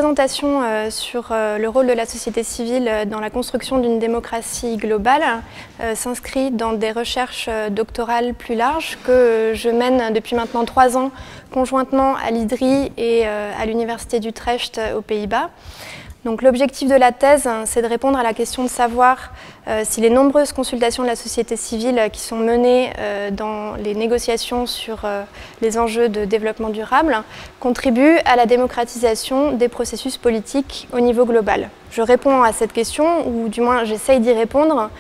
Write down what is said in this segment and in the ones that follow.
présentation sur le rôle de la société civile dans la construction d'une démocratie globale s'inscrit dans des recherches doctorales plus larges que je mène depuis maintenant 3 ans conjointement à l'IDRI et à l'Université d'Utrecht aux Pays-Bas. Donc l'objectif de la thèse, c'est de répondre à la question de savoir si les nombreuses consultations de la société civile qui sont menées dans les négociations sur les enjeux de développement durable contribuent à la démocratisation des processus politiques au niveau global. Je réponds à cette question, ou du moins j'essaye d'y répondre,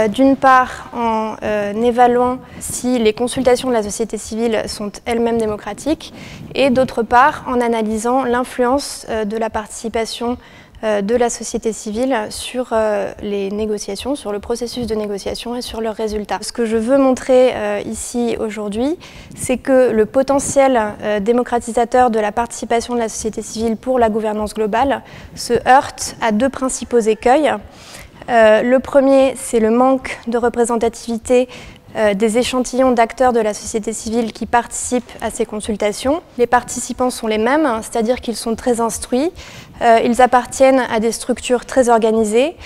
d'une part en évaluant si les consultations de la société civile sont elles-mêmes démocratiques, et d'autre part en analysant l'influence de la participation de la société civile sur les négociations, sur le processus de négociation et sur leurs résultats. Ce que je veux montrer ici aujourd'hui, c'est que le potentiel démocratisateur de la participation de la société civile pour la gouvernance globale se heurte à 2 principaux écueils. Le premier, c'est le manque de représentativité des échantillons d'acteurs de la société civile qui participent à ces consultations. Les participants sont les mêmes, c'est-à-dire qu'ils sont très instruits, ils appartiennent à des structures très organisées,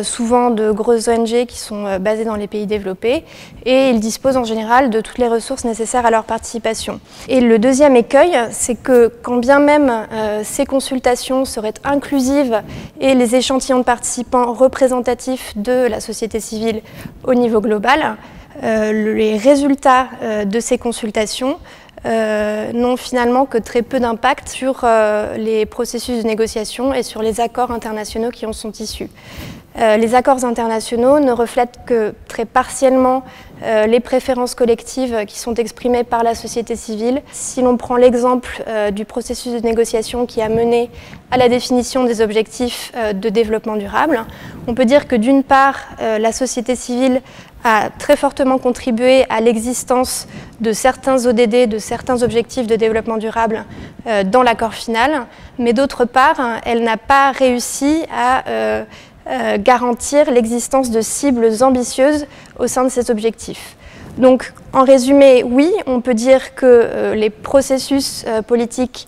souvent de grosses ONG qui sont basées dans les pays développés, et ils disposent en général de toutes les ressources nécessaires à leur participation. Et le deuxième écueil, c'est que quand bien même ces consultations seraient inclusives et les échantillons de participants représentatifs de la société civile au niveau global, les résultats de ces consultations n'ont finalement que très peu d'impact sur les processus de négociation et sur les accords internationaux qui en sont issus. Les accords internationaux ne reflètent que très partiellement les préférences collectives qui sont exprimées par la société civile. Si l'on prend l'exemple du processus de négociation qui a mené à la définition des objectifs de développement durable, on peut dire que d'une part, la société civile a très fortement contribué à l'existence de certains ODD, de certains objectifs de développement durable dans l'accord final, mais d'autre part, elle n'a pas réussi à garantir l'existence de cibles ambitieuses au sein de ces objectifs. Donc, en résumé, oui, on peut dire que les processus politiques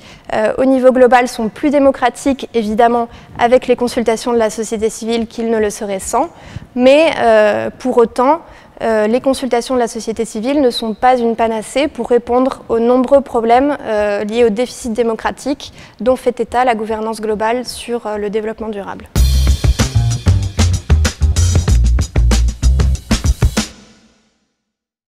au niveau global sont plus démocratiques, évidemment, avec les consultations de la société civile qu'ils ne le seraient sans, mais pour autant, les consultations de la société civile ne sont pas une panacée pour répondre aux nombreux problèmes liés au déficit démocratique dont fait état la gouvernance globale sur le développement durable.